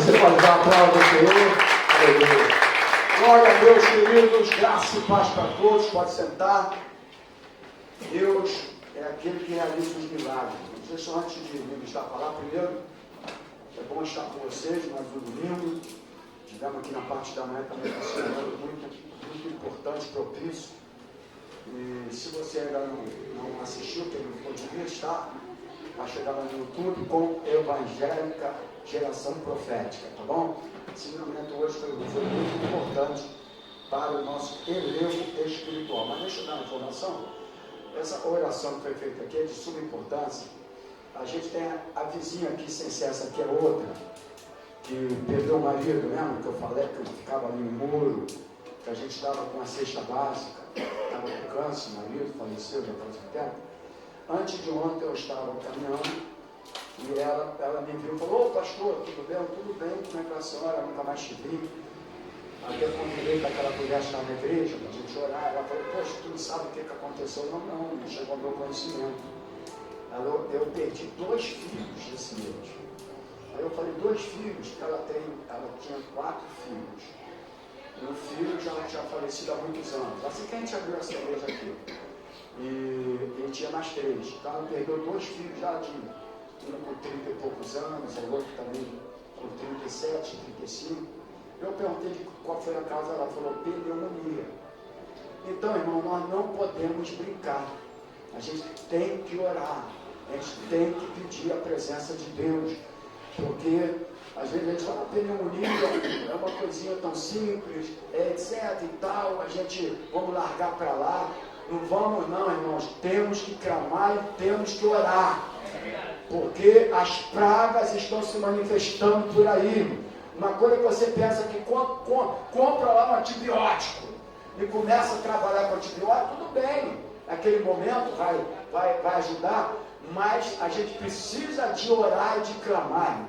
Você pode dar um aplauso ao Senhor. Aleluia. Glória a Deus, queridos. Graça e paz para todos. Pode sentar. Deus é aquele que realiza os milagres. Deixa eu, antes de ministrar a palavra, primeiro, é bom estar com vocês mais um domingo. Tivemos aqui na parte da manhã também um cenário muito importante, propício. E se você ainda não assistiu, que não poderia estar, vai chegar lá no YouTube com Evangélica Geração Profética, tá bom? Esse ensinamento hoje foi muito importante para o nosso elevo espiritual. Mas deixa eu dar uma informação. Essa oração que foi feita aqui é de suma importância. A gente tem a vizinha aqui, sem ser essa aqui, é outra, que perdeu o marido, lembra que eu falei que eu ficava ali no muro, que a gente estava com a cesta básica, estava com câncer, o marido faleceu já faz um tempo. Antes de ontem eu estava caminhando e ela me viu e falou: ô pastor, tudo bem? Tudo bem, como é que a senhora? Nunca mais te vi. Até convidei para aquela mulher estar na igreja, para a gente orar. Ela falou: poxa, tu não sabe o que aconteceu? Não chegou ao meu conhecimento. Eu perdi 2 filhos esse mês. Aí eu falei: 2 filhos? Porque ela tinha 4 filhos. E um filho já tinha falecido há muitos anos. Assim que a gente abriu essa igreja aqui. E tinha mais 3. Então ela perdeu 2 filhos já de um com 30 e poucos anos, o outro também com 37, 35. Eu perguntei qual foi a causa, ela falou: pneumonia. Então, irmão, nós não podemos brincar. A gente tem que orar. A gente tem que pedir a presença de Deus. Porque às vezes a gente fala: pneumonia é uma coisinha tão simples, etc e tal, a gente vamos largar para lá. Não vamos não, irmãos. Temos que clamar e temos que orar. Porque as pragas estão se manifestando por aí. Uma coisa que você pensa que compra lá um antibiótico e começa a trabalhar com antibiótico, tudo bem. Naquele momento vai ajudar, mas a gente precisa de orar e de clamar.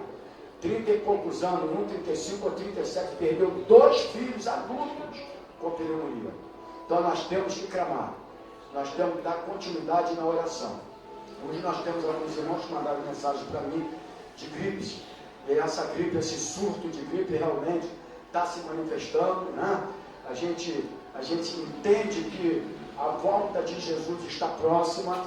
30 e poucos anos, um 35 ou 37, perdeu 2 filhos adultos com pneumonia. Então nós temos que clamar. Nós temos que dar continuidade na oração. Hoje nós temos alguns irmãos que mandaram mensagem para mim de gripe. E essa gripe, esse surto de gripe realmente está se manifestando, né? A gente entende que a volta de Jesus está próxima,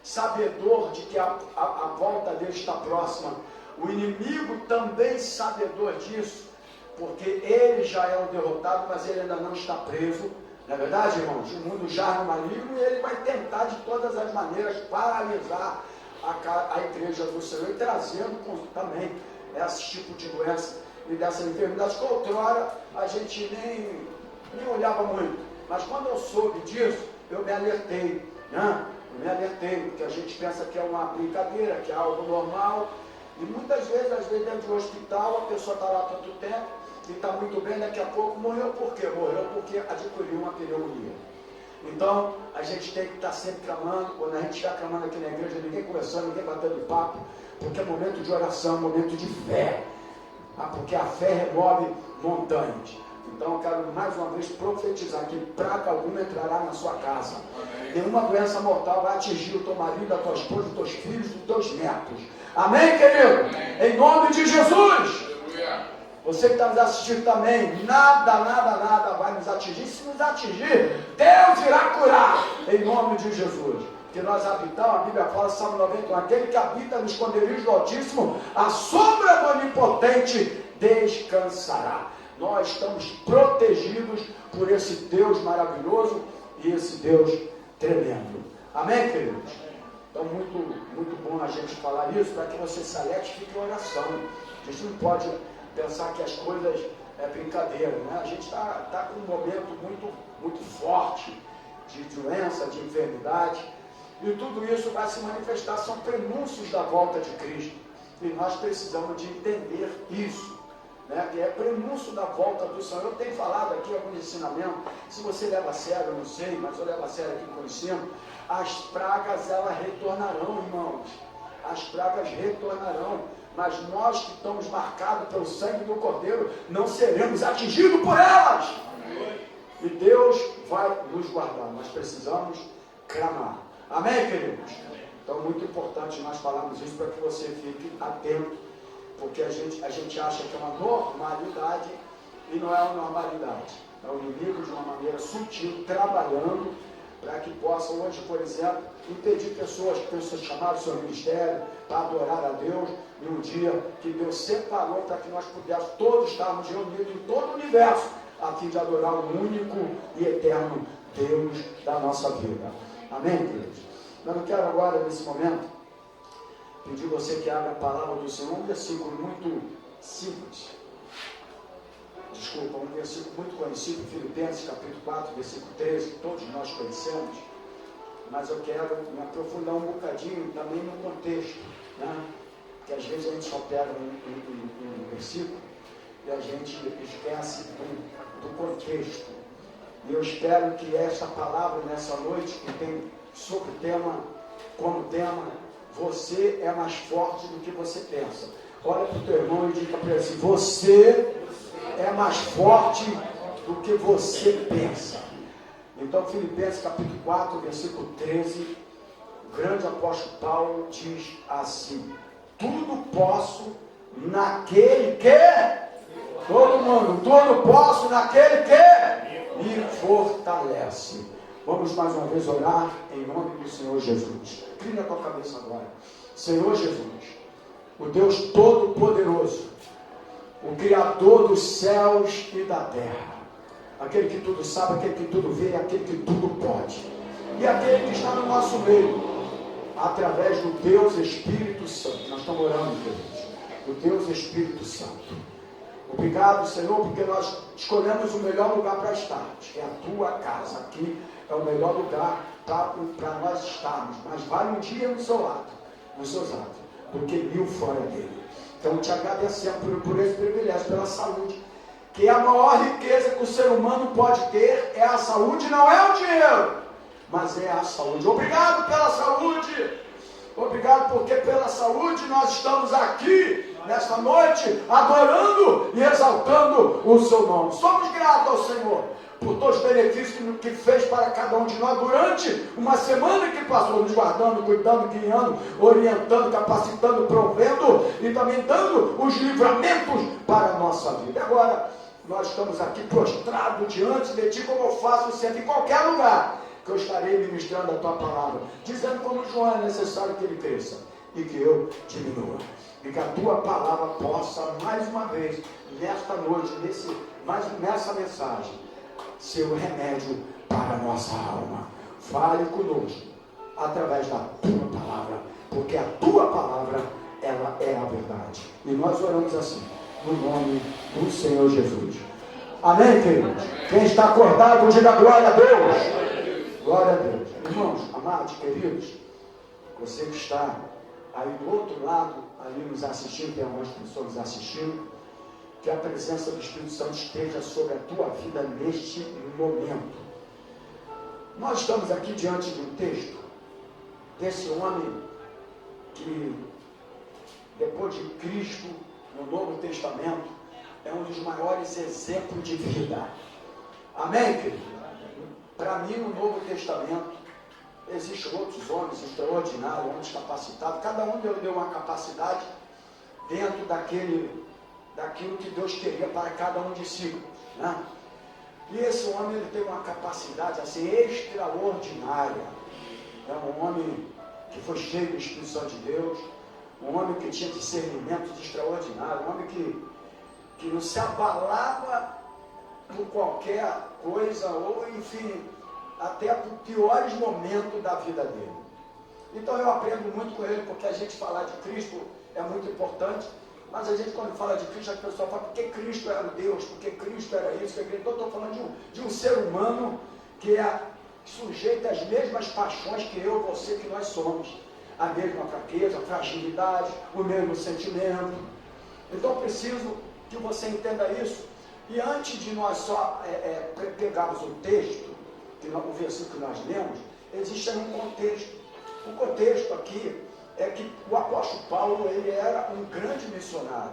sabedor de que a volta dele está próxima. O inimigo também sabedor disso, porque ele já é o derrotado, mas ele ainda não está preso. Não é verdade, irmãos? O mundo já é maligno e ele vai tentar de todas as maneiras paralisar a igreja do Senhor e trazendo também esse tipo de doença e dessas enfermidades que outrora a gente nem olhava muito. Mas quando eu soube disso, eu me alertei, né? Eu me alertei, porque a gente pensa que é uma brincadeira, que é algo normal. E muitas vezes, às vezes dentro do hospital, a pessoa está lá há tanto tempo e está muito bem, daqui a pouco morreu. Por quê? Morreu porque adquiriu uma pneumonia. Então, a gente tem que estar sempre clamando. Quando a gente estiver clamando aqui na igreja, ninguém conversando, ninguém batendo papo, porque é momento de oração, momento de fé. Porque a fé remove montanhas. Então, eu quero mais uma vez profetizar que praga alguma entrará na sua casa. Nenhuma doença mortal vai atingir o teu marido, a tua esposa, os teus filhos, os teus netos. Amém, querido? Amém. Em nome de Jesus. Você que está nos assistindo também, nada vai nos atingir. Se nos atingir, Deus irá curar, em nome de Jesus. Que nós habitamos, a Bíblia fala, Salmo 91, aquele que habita no esconderijo do Altíssimo, a sombra do Onipotente descansará. Nós estamos protegidos por esse Deus maravilhoso e esse Deus tremendo. Amém, queridos? Então, muito bom a gente falar isso, para que você se alerte e fique em oração. A gente não pode pensar que as coisas é brincadeira, né? A gente está com um momento muito forte de doença, de enfermidade, e tudo isso vai se manifestar, são prenúncios da volta de Cristo, e nós precisamos de entender isso, né? Que é prenúncio da volta do Senhor. Eu tenho falado aqui alguns ensinamentos, se você leva a sério, eu não sei, mas eu levo a sério aqui com o ensino. As pragas, elas retornarão, irmãos, as pragas retornarão, mas nós que estamos marcados pelo sangue do Cordeiro, não seremos atingidos por elas. E Deus vai nos guardar. Nós precisamos clamar. Amém, queridos? Então, muito importante nós falarmos isso para que você fique atento porque a gente acha que é uma normalidade e não é uma normalidade. É o inimigo de uma maneira sutil, trabalhando para que possa hoje, por exemplo, impedir pessoas que têm sido chamadas ao seu ministério para adorar a Deus em um dia que Deus separou para que nós pudéssemos todos estarmos reunidos em todo o universo a fim de adorar o único e eterno Deus da nossa vida. Amém, queridos? Mas eu quero agora, nesse momento, pedir você que abra a palavra do Senhor, um versículo muito simples. Desculpa, um versículo muito conhecido, Filipenses capítulo 4, versículo 13, que todos nós conhecemos, mas eu quero me aprofundar um bocadinho também no contexto, né? Que às vezes a gente só pega um versículo e a gente esquece do contexto. E eu espero que esta palavra nessa noite, que tem sobre como tema, você é mais forte do que você pensa. Olha para o teu irmão e diga para ele assim: você é mais forte do que você pensa. Então, Filipenses capítulo 4, versículo 13, o grande apóstolo Paulo diz assim: tudo posso naquele que, todo mundo, tudo posso naquele que me fortalece. Vamos mais uma vez orar em nome do Senhor Jesus. Incline a tua cabeça agora. Senhor Jesus, o Deus Todo-Poderoso, o Criador dos céus e da terra, aquele que tudo sabe, aquele que tudo vê, aquele que tudo pode, e aquele que está no nosso meio, através do Deus Espírito Santo. Nós estamos orando, queridos, do Deus Espírito Santo. Obrigado, Senhor, porque nós escolhemos o melhor lugar para estarmos, que é a tua casa. Aqui é o melhor lugar para nós estarmos, mas vale um dia no seu lado, nos seus atos, do que 1000 fora dele. Então, te agradecemos por esse privilégio, pela saúde, que a maior riqueza que o ser humano pode ter é a saúde, não é o dinheiro, mas é a saúde. Obrigado pela saúde, obrigado porque pela saúde nós estamos aqui nesta noite adorando e exaltando o seu nome. Somos gratos ao Senhor por todos os benefícios que fez para cada um de nós durante uma semana que passou, nos guardando, cuidando, guiando, orientando, capacitando, provendo e também dando os livramentos para a nossa vida. Agora, nós estamos aqui prostrados diante de Ti, como eu faço sempre em qualquer lugar que eu estarei ministrando a Tua palavra, dizendo como João é necessário que ele cresça e que eu diminua. E que a Tua palavra possa, mais uma vez, nesta noite, nessa mensagem, ser o remédio para a nossa alma. Fale conosco através da Tua palavra, porque a Tua palavra, ela é a verdade. E nós oramos assim, no nome do Senhor Jesus. Amém, queridos? Quem está acordado, diga glória a Deus. Glória a Deus. Irmãos, amados, queridos, você que está aí do outro lado, ali nos assistindo, tem algumas pessoas nos assistindo, que a presença do Espírito Santo esteja sobre a tua vida neste momento. Nós estamos aqui diante de um texto desse homem que, depois de Cristo, no Novo Testamento, é um dos maiores exemplos de vida. Amém, querido? Para mim, no Novo Testamento, existem outros homens extraordinários, homens capacitados, cada um deu uma capacidade dentro daquilo que Deus queria para cada um de si, né? E esse homem, ele tem uma capacidade assim extraordinária. É um homem que foi cheio do Espírito Santo de Deus, um homem que tinha discernimento extraordinário, um homem que não se abalava por qualquer coisa, ou enfim, até por piores momentos da vida dele. Então eu aprendo muito com ele, porque a gente falar de Cristo é muito importante, mas a gente quando fala de Cristo, a pessoa fala, porque Cristo era Deus, porque Cristo era isso, então eu estou falando de um ser humano que é sujeito às mesmas paixões que eu, você, que nós somos, a mesma fraqueza, fragilidade, o mesmo sentimento. Então eu preciso que você entenda isso, e antes de nós só pegarmos o texto, o versículo que nós lemos, existe um contexto. O contexto aqui é que o apóstolo Paulo, ele era um grande missionário.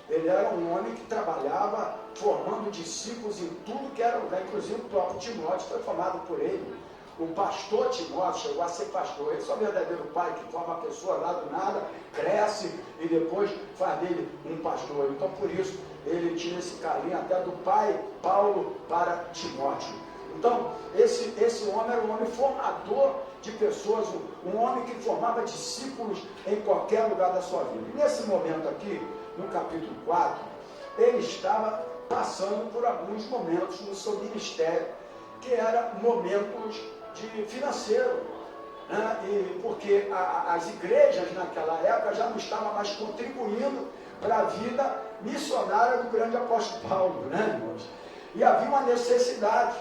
Ele era um homem que trabalhava formando discípulos em tudo que era lugar, inclusive o próprio Timóteo foi formado por ele. o pastor Timóteo chegou a ser pastor. Esse é o verdadeiro pai que forma a pessoa lá do nada, cresce e depois faz dele um pastor. Então, por isso, ele tinha esse carinho até do pai Paulo para Timóteo. Então, esse homem era um homem formador de pessoas, um homem que formava discípulos em qualquer lugar da sua vida. E nesse momento aqui, no capítulo 4, ele estava passando por alguns momentos no seu ministério, que eram momentos de financeiro, né? E porque as igrejas naquela época já não estavam mais contribuindo para a vida missionária do grande apóstolo Paulo, né, irmãos? E havia uma necessidade,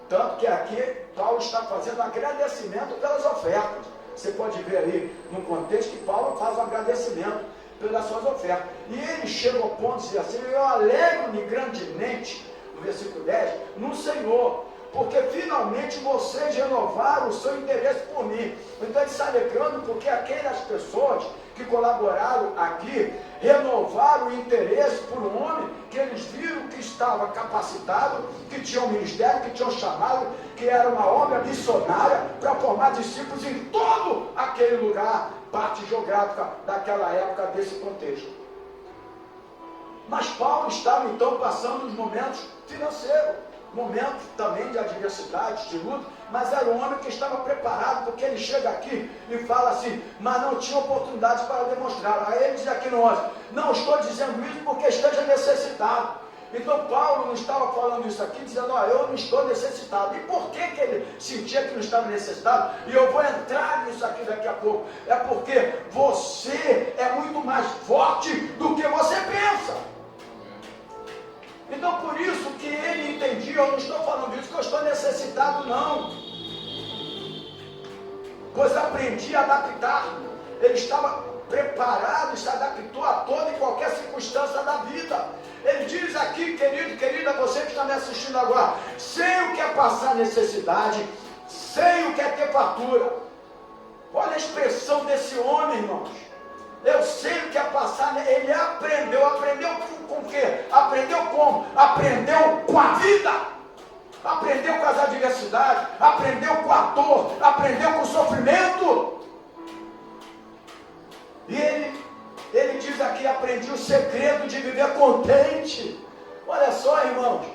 tanto que aqui Paulo está fazendo um agradecimento pelas ofertas. Você pode ver aí no contexto que Paulo faz um agradecimento pelas suas ofertas. E ele chega ao ponto de dizer assim: eu alegro-me grandemente, no versículo 10, no Senhor, porque finalmente vocês renovaram o seu interesse por mim. Então ele está alegrando porque aquelas pessoas que colaboraram aqui renovaram o interesse por um homem que eles viram que estava capacitado, que tinha um ministério, que tinha um chamado, que era uma obra missionária para formar discípulos em todo aquele lugar, parte geográfica daquela época, desse contexto. Mas Paulo estava então passando os momentos financeiros, momentos também de adversidade, de luta, mas era um homem que estava preparado, porque ele chega aqui e fala assim, mas não tinha oportunidade para demonstrar. Aí ele diz aqui no 11, não estou dizendo isso porque esteja necessitado. Então Paulo não estava falando isso aqui, dizendo, eu não estou necessitado. E por que ele sentia que não estava necessitado? E eu vou entrar nisso aqui daqui a pouco. É porque você é muito mais forte do que você pensa. Então por isso que ele entendia, eu não estou falando isso que eu estou necessitado, não. Pois aprendi a adaptar-me. Ele estava preparado, se adaptou a toda e qualquer circunstância da vida. Ele diz aqui, querido, querida, você que está me assistindo agora, sei o que é passar necessidade, sei o que é ter fartura. Olha a expressão desse homem, irmãos. Eu sei o que é passar, ele aprendeu com o quê? Aprendeu como? Aprendeu com a vida, aprendeu com as adversidades, aprendeu com a dor, aprendeu com o sofrimento. E ele diz aqui, aprendi o segredo de viver contente. Olha só, irmãos,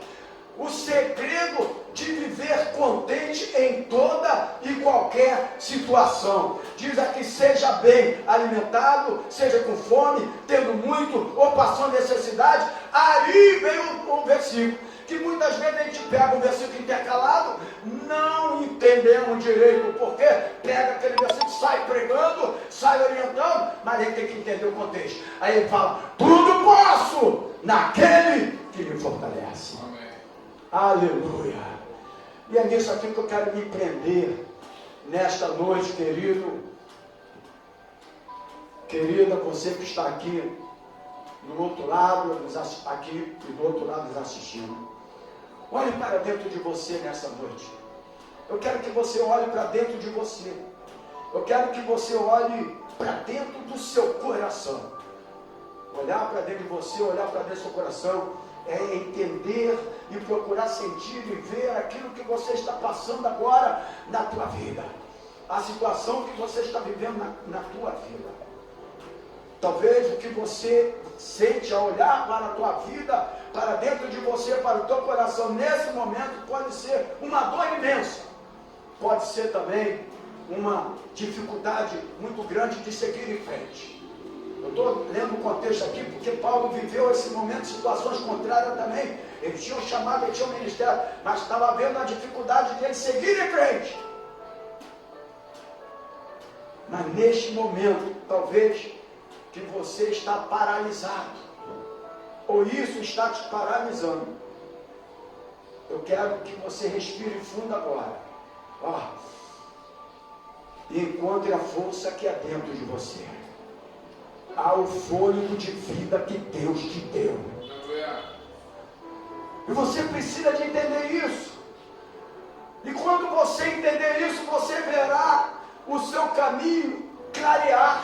o segredo de viver contente em toda e qualquer situação. Diz aqui, seja bem alimentado, seja com fome, tendo muito ou passando necessidade. Aí vem o versículo, que muitas vezes a gente pega um versículo intercalado, não entendemos direito porque pega aquele versículo, sai pregando, sai orientando, mas a gente tem que entender o contexto. Aí ele fala, tudo posso naquele que me fortalece. Amém. Aleluia. E é nisso aqui que eu quero me prender nesta noite, querido, querida, você que está aqui do outro lado, aqui e do outro lado nos assistindo. Olhe para dentro de você nessa noite. Eu quero que você olhe para dentro de você. Eu quero que você olhe para dentro do seu coração. Olhar para dentro de você, olhar para dentro do seu coração, é entender e procurar sentir e ver aquilo que você está passando agora na tua vida. A situação que você está vivendo na tua vida. Talvez o que você sente ao olhar para a tua vida, para dentro de você, para o teu coração, nesse momento pode ser uma dor imensa. Pode ser também uma dificuldade muito grande de seguir em frente. Eu estou lendo o contexto aqui porque Paulo viveu esse momento de situações contrárias também. Ele tinha um chamado, ele tinha um ministério, mas estava havendo a dificuldade de ele seguir em frente. Mas neste momento, talvez que você está paralisado, ou isso está te paralisando. Eu quero que você respire fundo agora. E encontre a força que é dentro de você. Há o fôlego de vida que Deus te deu. E você precisa de entender isso. E quando você entender isso, você verá o seu caminho clarear.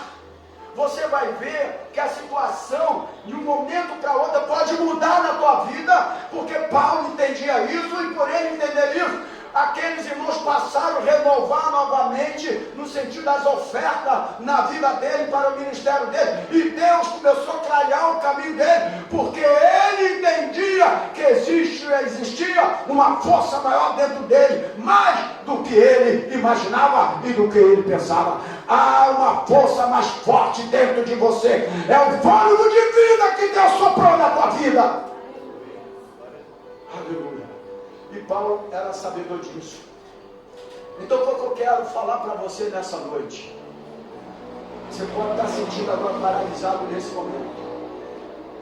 Você vai ver que a situação, de um momento para outro, pode mudar na tua vida, porque Paulo entendia isso, e por ele entender isso, aqueles irmãos passaram a renovar novamente, no sentido das ofertas na vida dele, para o ministério dele, e Deus começou a clarear o caminho dele, porque ele entendia que existia uma força maior dentro dele, mais do que ele imaginava e do que ele pensava. Há uma força mais forte dentro de você, é o fôlego de vida que Deus soprou na tua vida. Aleluia. E Paulo era sabedor disso. Então o que eu quero falar para você nessa noite, você pode estar sentindo agora paralisado nesse momento,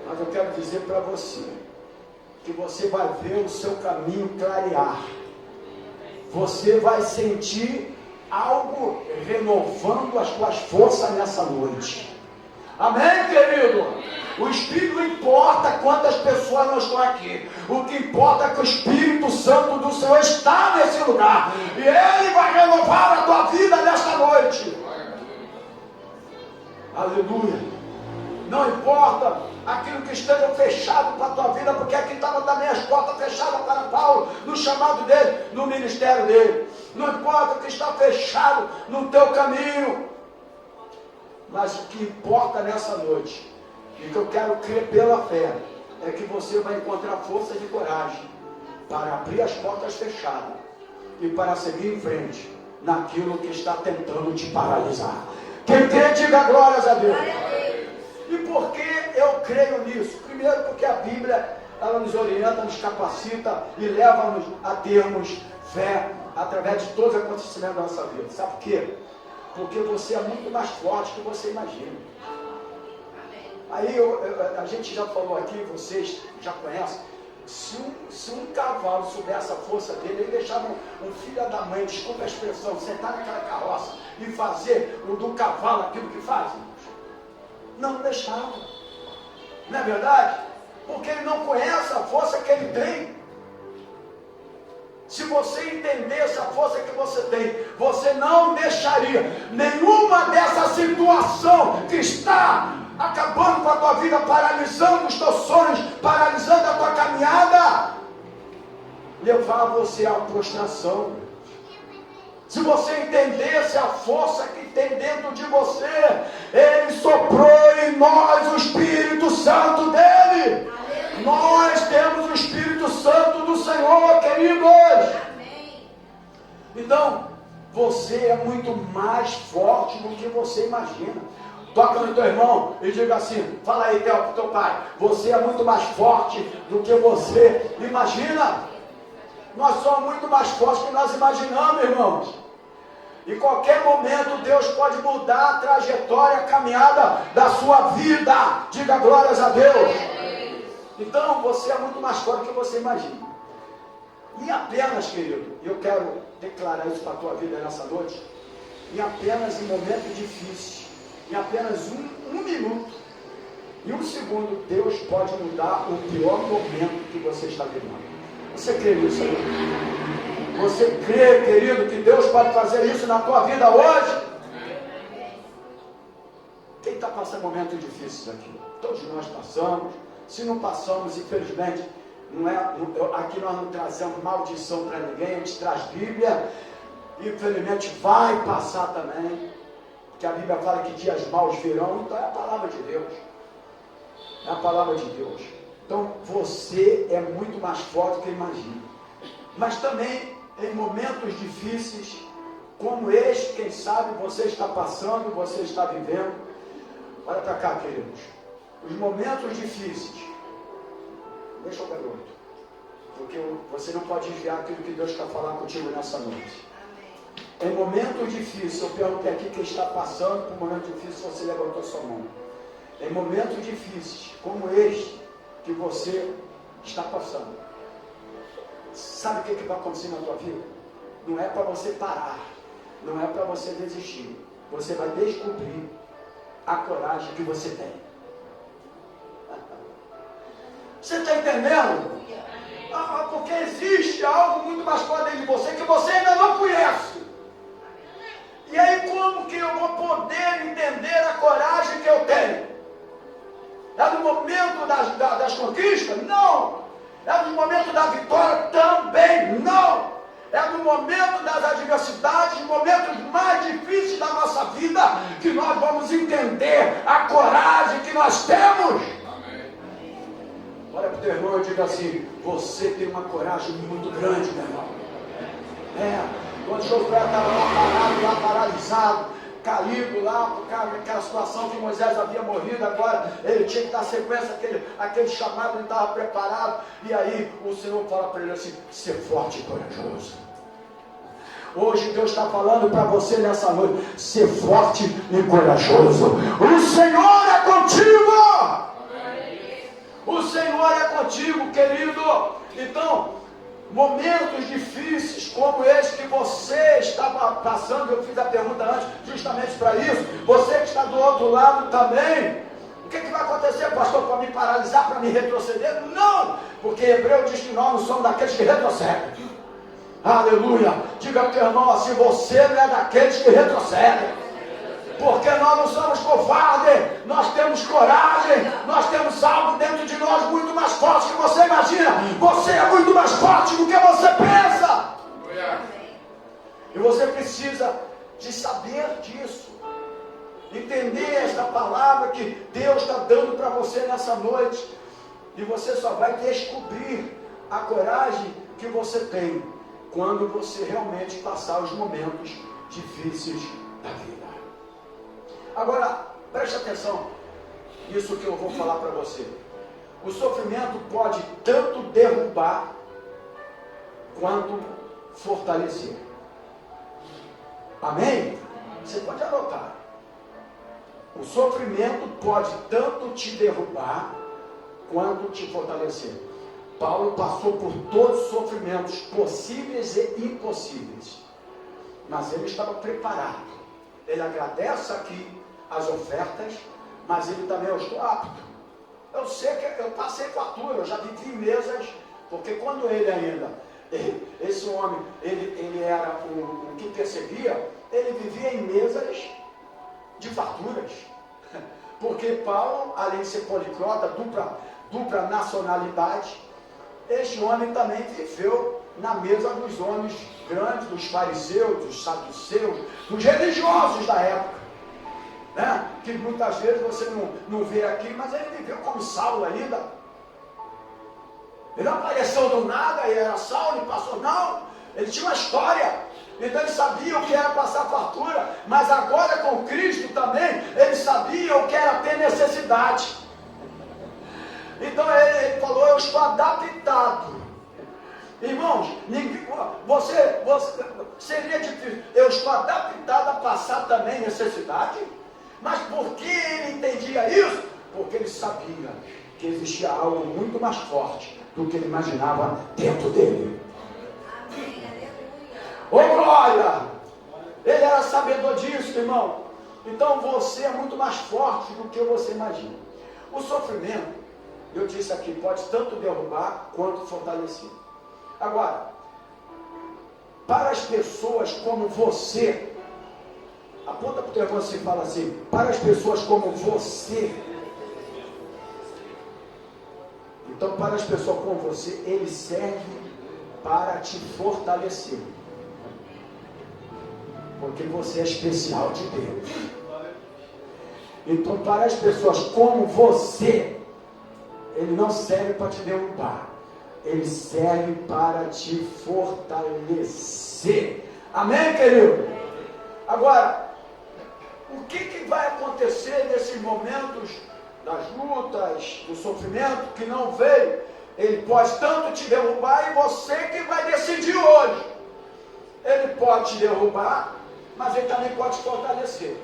mas eu quero dizer para você que você vai ver o seu caminho clarear, você vai sentir algo renovando as tuas forças nessa noite. Amém, querido? O Espírito não importa quantas pessoas não estão aqui. O que importa é que o Espírito Santo do Senhor está nesse lugar. E Ele vai renovar a tua vida nesta noite. Aleluia. Não importa aquilo que esteja fechado para a tua vida, porque aqui estavam também as portas fechadas para Paulo, no chamado dele, no ministério dele. Não importa o que está fechado no teu caminho, mas o que importa nessa noite, e que eu quero crer pela fé, é que você vai encontrar força e coragem para abrir as portas fechadas e para seguir em frente naquilo que está tentando te paralisar. Quem crê, diga glórias a Deus. E por que eu creio nisso? Primeiro, porque a Bíblia, ela nos orienta, nos capacita e leva-nos a termos fé através de todos os acontecimentos da nossa vida. Sabe por quê? Porque você é muito mais forte do que você imagina. Aí a gente já falou aqui, vocês já conhecem, se um cavalo soubesse a força dele, ele deixava um filho da mãe, desculpa a expressão, sentar naquela carroça e fazer o do cavalo aquilo que faz. Não deixava. Não é verdade? Porque ele não conhece a força que ele tem. Se você entendesse a força que você tem, você não deixaria nenhuma dessa situação que está acabando com a tua vida, paralisando os teus sonhos, paralisando a tua caminhada, levar você à prostração. Se você entendesse a força que tem dentro de você, Ele soprou em nós o Espírito Santo dEle. Aleluia. Nós temos o Espírito Santo do Senhor, queridos. Amém. Então, você é muito mais forte do que você imagina. Toca no teu irmão e diga assim, fala aí, Theo, pro teu pai, você é muito mais forte do que você imagina. Nós somos muito mais fortes do que nós imaginamos, irmãos. Em qualquer momento Deus pode mudar a trajetória, a caminhada da sua vida. Diga glórias a Deus. Então você é muito mais forte do que você imagina. E apenas, querido, eu quero declarar isso para a tua vida nessa noite, em apenas em momentos difíceis, em apenas um minuto, em um segundo, Deus pode mudar o pior momento que você está vivendo. Você crê nisso aí? Você crê, querido, que Deus pode fazer isso na tua vida hoje? Quem está passando momentos difíceis aqui? Todos nós passamos. Se não passamos, infelizmente, aqui nós não trazemos maldição para ninguém, a gente traz Bíblia. Infelizmente vai passar também, porque a Bíblia fala que dias maus virão, então é a palavra de Deus. É a palavra de Deus. Então você é muito mais forte do que imagina. Mas também em momentos difíceis, como este, quem sabe você está passando, você está vivendo. Olha para cá, queridos. Os momentos difíceis, deixa o garoto, porque você não pode enviar aquilo que Deus quer falar contigo nessa noite. Em momentos difíceis, eu perguntei aqui quem está passando por um momento difícil, você levantou sua mão. Em momentos difíceis, como este, que você está passando, sabe o que vai acontecer na tua vida? Não é para você parar, não é para você desistir. Você vai descobrir a coragem que você tem. Você está entendendo? Porque existe algo muito mais forte dentro de você que você ainda não conhece. E aí como que eu vou poder entender a coragem que eu tenho? É no momento das conquistas? Não. É no momento da vitória? Também não. É no momento das adversidades, momentos mais difíceis da nossa vida, que nós vamos entender a coragem que nós temos. Olha para o teu irmão e diga assim: você tem uma coragem muito grande, meu irmão. Quando Josué estava lá paralisado, caído lá, por causa daquela situação que Moisés havia morrido, agora ele tinha que dar sequência, aquele chamado, ele estava preparado, e aí o Senhor fala para ele assim: ser forte e corajoso. Hoje Deus está falando para você nessa noite: ser forte e corajoso. O Senhor é contigo! O Senhor é contigo, querido. Então, momentos difíceis como esse que você estava passando, eu fiz a pergunta antes justamente para isso. Você que está do outro lado também, o que vai acontecer, pastor, para me paralisar, para me retroceder? Não, porque Hebreu diz que nós não somos daqueles que retrocedem. Aleluia. Diga para o teu irmão assim: você não é daqueles que retrocedem, porque nós não somos covardes, nós temos coragem, nós temos algo dentro de nós muito mais forte que você imagina. Você é muito mais forte do que você pensa. E você precisa de saber disso, entender esta palavra que Deus está dando para você nessa noite. E você só vai descobrir a coragem que você tem quando você realmente passar os momentos difíceis da vida. Agora, preste atenção nisso que eu vou falar para você. O sofrimento pode tanto derrubar quanto fortalecer. Amém? Você pode anotar. O sofrimento pode tanto te derrubar quanto te fortalecer. Paulo passou por todos os sofrimentos possíveis e impossíveis, mas ele estava preparado. Ele agradece aqui as ofertas, mas ele também: eu estou apto. Eu sei que eu passei fatura, eu já vivi mesas, porque quando ele ainda, esse homem, ele era o que perseguia, ele vivia em mesas de farturas. Porque Paulo, além de ser poliglota, dupla nacionalidade, este homem também viveu na mesa dos homens grandes, dos fariseus, dos saduceus, dos religiosos da época, né? Que muitas vezes você não vê aqui, mas ele viveu como Saulo ainda. Ele não apareceu do nada e era Saulo e passou, não. Ele tinha uma história, então ele sabia o que era passar fartura, mas agora com Cristo também, ele sabia o que era ter necessidade. Então ele falou: eu estou adaptado. Irmãos, você seria difícil. Eu estou adaptado a passar também necessidade. Mas por que ele entendia isso? Porque ele sabia que existia algo muito mais forte do que ele imaginava dentro dele. Ô glória! Ele era sabedor disso, irmão. Então você é muito mais forte do que você imagina. O sofrimento, eu disse aqui, pode tanto derrubar quanto fortalecer. Agora, para as pessoas como você, aponta para o teu irmão e fala assim: para as pessoas como você. Então, para as pessoas como você, ele serve para te fortalecer, porque você é especial de Deus. Então, para as pessoas como você, ele não serve para te derrubar, ele serve para te fortalecer. Amém, querido? Agora, o que vai acontecer nesses momentos das lutas, do sofrimento que não veio? Ele pode tanto te derrubar, e você que vai decidir hoje. Ele pode te derrubar, mas ele também pode te fortalecer.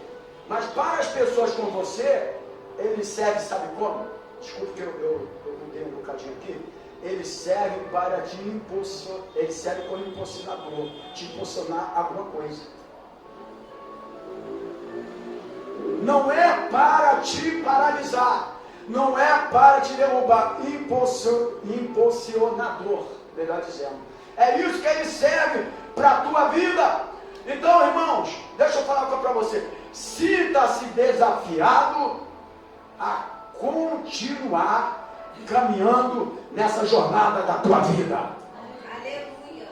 Mas para as pessoas como você, ele serve, sabe como? Desculpe que eu mudei um bocadinho aqui. Ele serve para te impulsionar, ele serve como impulsionador, te impulsionar alguma coisa. Não é para te paralisar, não é para te derrubar, impulsionador, melhor dizendo. É isso que ele serve para a tua vida. Então, irmãos, deixa eu falar uma coisa para você. Sinta-se desafiado a continuar caminhando nessa jornada da tua vida. Aleluia.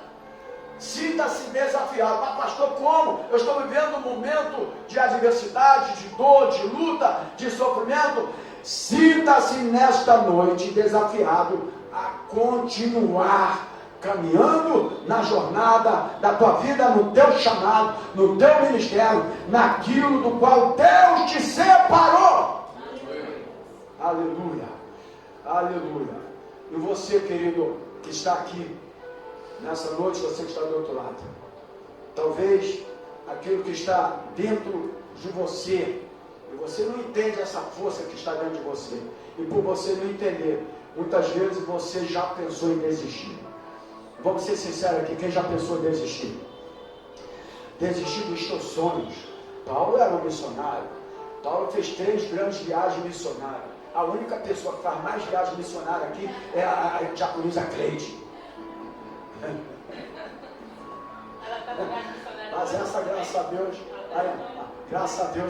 Sinta-se desafiado. Mas pastor, como? Eu estou vivendo um momento de adversidade, de dor, de luta, de sofrimento. Sinta-se nesta noite desafiado a continuar caminhando na jornada da tua vida, no teu chamado, no teu ministério, naquilo do qual Deus te separou. Aleluia, aleluia. E você, querido, que está aqui nessa noite, você que está do outro lado, talvez aquilo que está dentro de você, e você não entende essa força que está dentro de você, e por você não entender, muitas vezes você já pensou em desistir. Vamos ser sinceros aqui, quem já pensou em desistir? Desistir dos seus sonhos. Paulo era um missionário. Paulo fez 3 grandes viagens missionárias. A única pessoa que faz mais viagens missionárias aqui é a diaconisa Cleide. Mas essa, graças a Deus,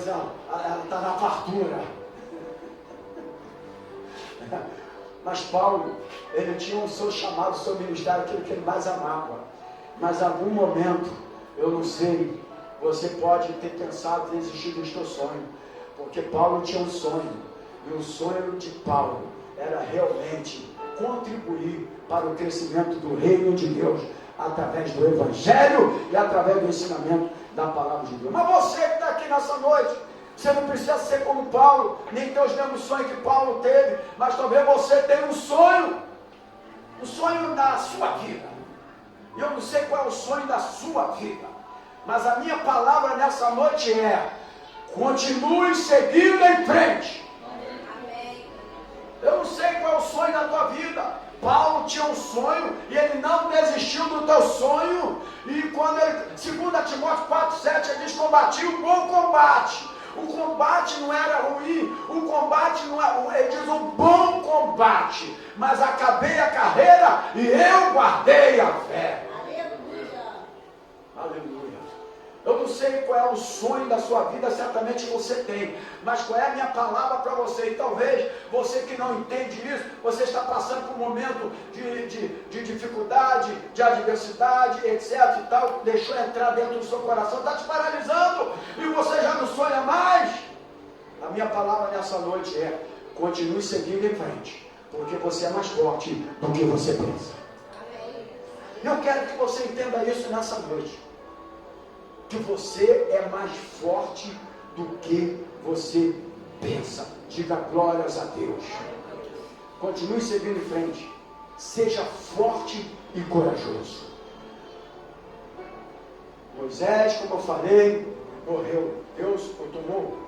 ela está na fartura. Mas Paulo, ele tinha o seu chamado, o seu ministério, aquilo que ele mais amava. Mas em algum momento, eu não sei, você pode ter pensado em desistir do seu sonho. Porque Paulo tinha um sonho. E o sonho de Paulo era realmente contribuir para o crescimento do reino de Deus através do Evangelho e através do ensinamento da palavra de Deus. Mas você que está aqui nessa noite, você não precisa ser como Paulo, nem ter os mesmos sonhos que Paulo teve, mas talvez você tenha um sonho da sua vida. E eu não sei qual é o sonho da sua vida, mas a minha palavra nessa noite é: continue seguindo em frente. Eu não sei qual é o sonho da tua vida. Paulo tinha um sonho e ele não desistiu do teu sonho. E quando ele, 2 Timóteo 4,7, ele diz: combati o bom combate. O combate não era ruim, o combate não era ruim, ele diz o bom combate. Mas acabei a carreira e eu guardei a fé. Aleluia. Aleluia. Eu não sei qual é o sonho da sua vida, certamente você tem, mas qual é a minha palavra para você? E talvez você que não entende isso, você está passando por um momento de dificuldade, de adversidade, etc e tal, deixou entrar dentro do seu coração, está te paralisando, e você já não sonha mais. A minha palavra nessa noite é: continue seguindo em frente, porque você é mais forte do que você pensa. Eu quero que você entenda isso nessa noite, que você é mais forte do que você pensa. Diga glórias a Deus. Continue seguindo em frente. Seja forte e corajoso. Moisés, como eu falei, morreu. Deus o tomou.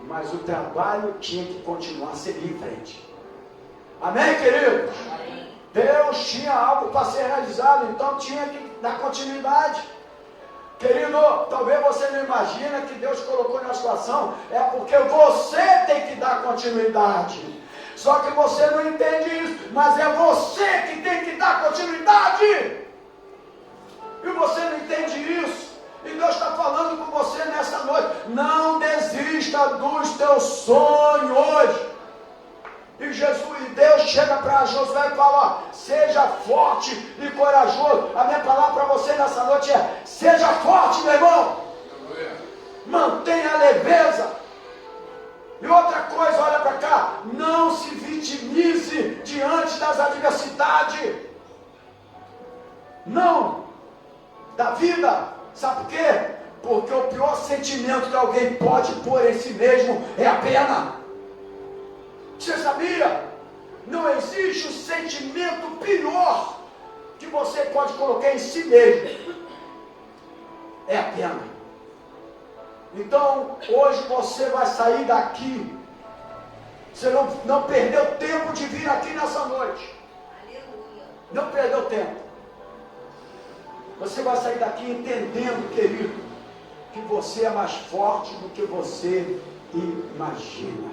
Mas o trabalho tinha que continuar a seguir em frente. Amém, queridos? Amém. Deus tinha algo para ser realizado, então tinha que dar continuidade. Querido, talvez você não imagina que Deus colocou na situação, é porque você tem que dar continuidade. Só que você não entende isso, mas é você que tem que dar continuidade. E você não entende isso. E Deus está falando com você nessa noite: não desista dos teus sonhos. E Deus chega para Josué e fala: ó, seja forte e corajoso. A minha palavra para você nessa noite é: seja forte, meu irmão. Mantenha a leveza. E outra coisa, olha para cá: não se vitimize diante das adversidades. Não. Da vida. Sabe por quê? Porque o pior sentimento que alguém pode pôr em si mesmo é a pena. Você sabia? Não existe um sentimento pior que você pode colocar em si mesmo. É a pena. Então, hoje você vai sair daqui. Você não perdeu tempo de vir aqui nessa noite. Aleluia. Não perdeu tempo. Você vai sair daqui entendendo, querido, que você é mais forte do que você imagina.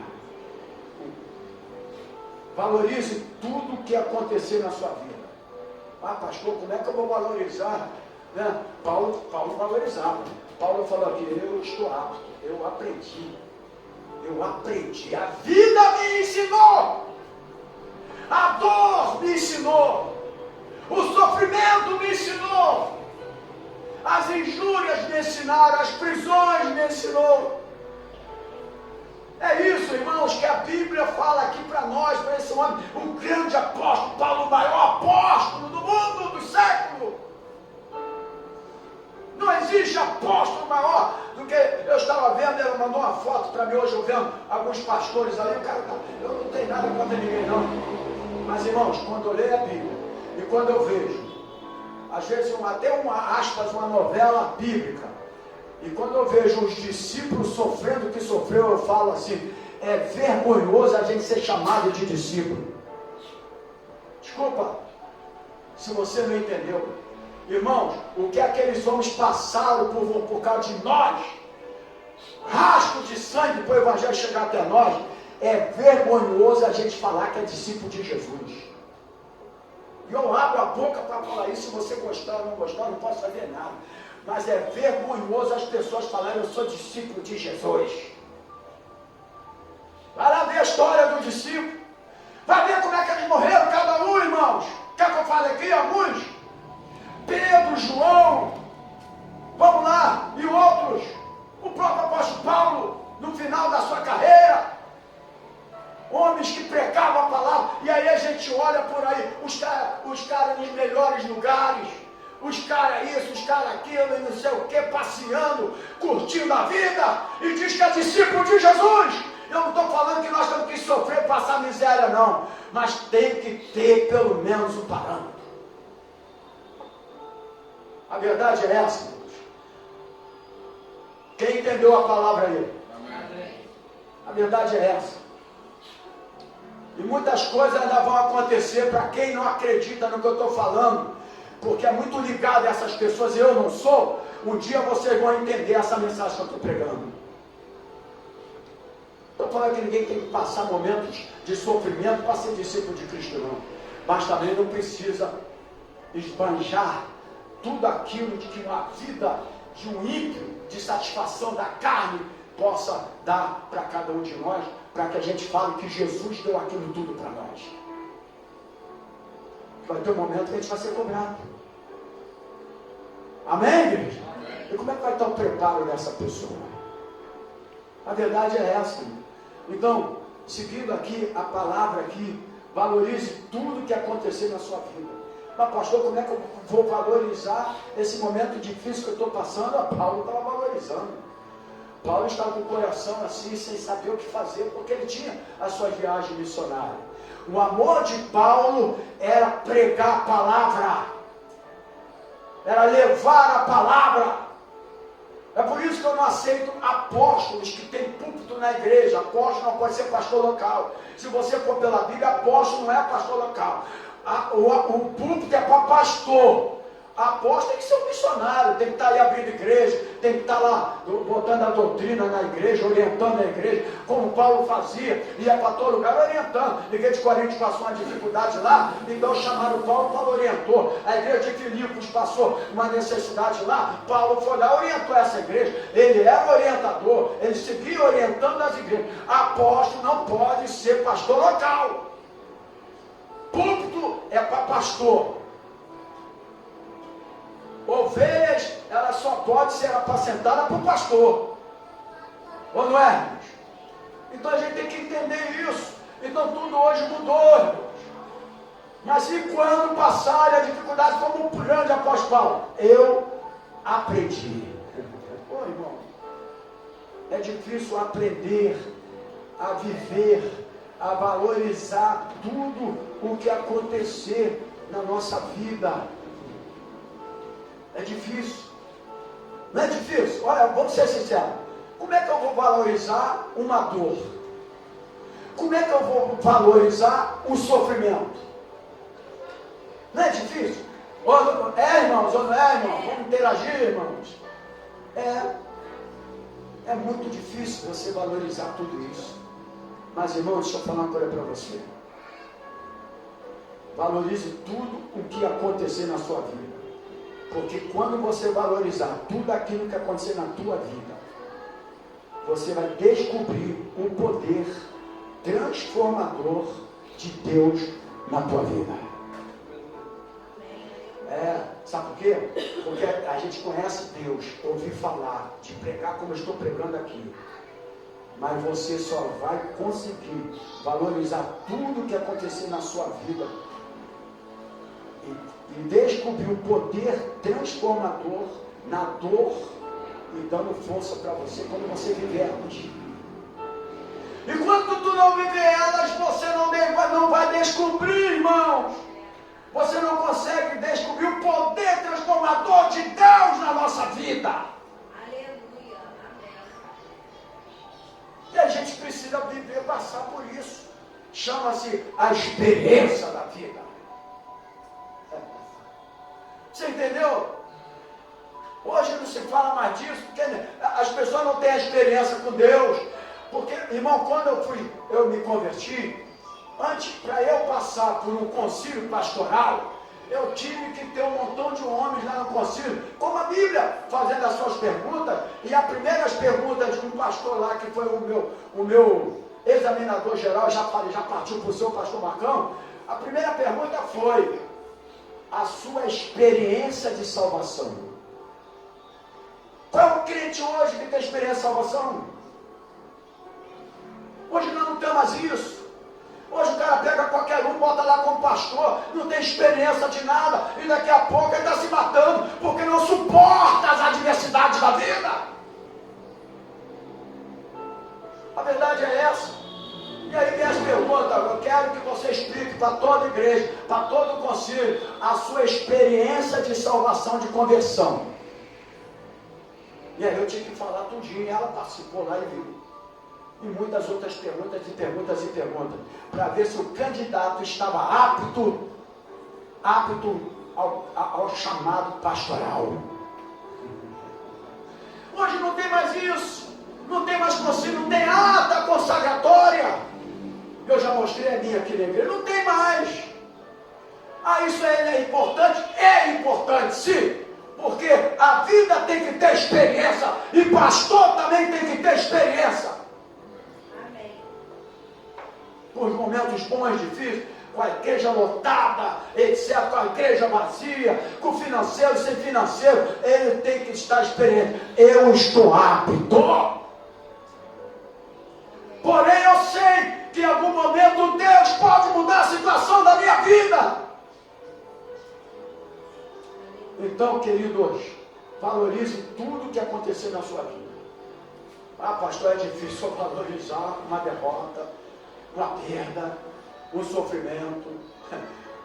Valorize tudo o que acontecer na sua vida. Ah, pastor, como é que eu vou valorizar? Né? Paulo valorizava. Paulo falou aqui: eu estou apto, eu aprendi. A vida me ensinou. A dor me ensinou. O sofrimento me ensinou. as injúrias me ensinaram, as prisões me ensinou. É isso, irmãos, que a Bíblia fala aqui para nós, para esse homem, o grande apóstolo, Paulo, o maior apóstolo do mundo, do século. Não existe apóstolo maior do que... Eu estava vendo, ela mandou uma foto para mim hoje, eu vendo alguns pastores ali, o cara, eu não tenho nada contra ninguém não. Mas, irmãos, quando eu leio a Bíblia, e quando eu vejo, às vezes até uma novela bíblica, e quando eu vejo os discípulos sofrendo o que sofreu, eu falo assim, é vergonhoso a gente ser chamado de discípulo. Desculpa, se você não entendeu. Irmãos, o que aqueles homens passaram por causa de nós, rastro de sangue para o Evangelho chegar até nós, é vergonhoso a gente falar que é discípulo de Jesus. E eu abro a boca para falar isso, se você gostar ou não gostar, eu não posso fazer nada. Mas é vergonhoso as pessoas falarem, eu sou discípulo de Jesus. Vai lá ver a história do discípulo. Vai ver como é que eles morreram, cada um, irmãos. Quer que eu fale aqui alguns? Pedro, João, vamos lá, e outros. O próprio apóstolo Paulo, no final da sua carreira. Homens que pregavam a palavra. E aí a gente olha por aí, os caras nos melhores lugares. Os caras isso, os caras aquilo, e não sei o que, passeando, curtindo a vida, e diz que é discípulo de Jesus. Eu não estou falando que nós temos que sofrer, passar miséria, não. Mas tem que ter pelo menos um parâmetro. A verdade é essa, irmãos. Quem entendeu a palavra aí? Amém. A verdade é essa. E muitas coisas ainda vão acontecer para quem não acredita no que eu estou falando. Porque é muito ligado a essas pessoas, e eu não sou. Um dia vocês vão entender essa mensagem que eu estou pregando. Estou falando que ninguém tem que passar momentos de sofrimento para ser discípulo de Cristo, não. Mas também não precisa esbanjar tudo aquilo de que uma vida de um ímpio, de satisfação da carne, possa dar para cada um de nós, para que a gente fale que Jesus deu aquilo tudo para nós. Vai ter um momento que a gente vai ser cobrado. Amém, igreja? Amém. E como é que vai estar o preparo dessa pessoa? A verdade é essa. Então, seguindo aqui a palavra aqui, valorize tudo que acontecer na sua vida. Mas pastor, como é que eu vou valorizar esse momento difícil que eu estou passando? Paulo estava valorizando. Paulo estava com o coração assim, sem saber o que fazer, porque ele tinha a sua viagem missionária. O amor de Paulo era pregar a palavra, era levar a palavra. É por isso que eu não aceito apóstolos que têm púlpito na igreja. Apóstolo não pode ser pastor local. Se você for pela Bíblia, apóstolo não é pastor local. O púlpito é para pastor. Apóstolo tem que ser um missionário, tem que estar ali abrindo igreja, tem que estar lá botando a doutrina na igreja, orientando a igreja, como Paulo fazia, ia para todo lugar orientando. A igreja de Corinto passou uma dificuldade lá, então chamaram Paulo orientou. A igreja de Filipos passou uma necessidade lá, Paulo foi lá, orientou essa igreja. Ele era orientador, ele seguia orientando as igrejas. Apóstolo não pode ser pastor local. Púlpito é para pastor. Ovelhas, ela só pode ser apacentada por pastor. Ou não é, irmãos? Então a gente tem que entender isso. Então tudo hoje mudou, irmãos. Mas e quando passar a dificuldade, como o grande apóstolo Paulo? Eu aprendi. Ô irmão, é difícil aprender a viver, a valorizar tudo o que acontecer na nossa vida. É difícil. Não é difícil? Olha, vamos ser sinceros. Como é que eu vou valorizar uma dor? Como é que eu vou valorizar um sofrimento? Não é difícil? É, irmãos, ou não é, irmãos? Vamos interagir, irmãos. É muito difícil você valorizar tudo isso. Mas, irmãos, deixa eu falar uma coisa para você. Valorize tudo o que acontecer na sua vida. Porque quando você valorizar tudo aquilo que acontecer na tua vida, você vai descobrir o poder transformador de Deus na tua vida. Sabe por quê? Porque a gente conhece Deus, ouvir falar, de pregar como eu estou pregando aqui. Mas você só vai conseguir valorizar tudo que acontecer na sua vida e descobrir o poder transformador na dor e dando força para você quando você viver elas. Enquanto tu não viver elas, você não vai descobrir, irmãos. Você não consegue descobrir o poder transformador de Deus na nossa vida. Aleluia, amém. E a gente precisa viver, passar por isso. Chama-se a experiência da vida. Você entendeu? Hoje não se fala mais disso, porque as pessoas não têm a experiência com Deus. Porque, irmão, quando eu me converti, antes, para eu passar por um concílio pastoral, eu tive que ter um montão de homens lá no concílio, como a Bíblia, fazendo as suas perguntas, e as primeiras perguntas de um pastor lá, que foi o meu examinador geral, já partiu para o seu pastor Marcão, a primeira pergunta foi a sua experiência de salvação. Qual é o crente hoje que tem experiência de salvação? Hoje nós não temos isso. Hoje o cara pega qualquer um, bota lá como pastor, não tem experiência de nada, e daqui a pouco ele está se matando, porque não suporta as adversidades da vida. A verdade é essa. E aí vem as perguntas. Eu quero que você explique para toda a igreja, para todo o concílio, a sua experiência de salvação, de conversão. E aí eu tive que falar tudinho, e ela participou lá e viu. E muitas outras perguntas, para ver se o candidato estava apto ao chamado pastoral. Hoje não tem mais isso, não tem mais concílio, não tem ata consagratória. Eu já mostrei a minha aqui na igreja, não tem mais. Isso é importante? É importante, sim, porque a vida tem que ter experiência, e pastor também tem que ter experiência. Com os momentos bons, difíceis, com a igreja lotada, etc., com a igreja vazia, com o financeiro, sem financeiro, ele tem que estar experiente. Eu estou apto. Porém, eu sei que em algum momento Deus pode mudar a situação da minha vida. Então, queridos, valorize tudo que acontecer na sua vida. Pastor, é difícil valorizar uma derrota, uma perda, um sofrimento.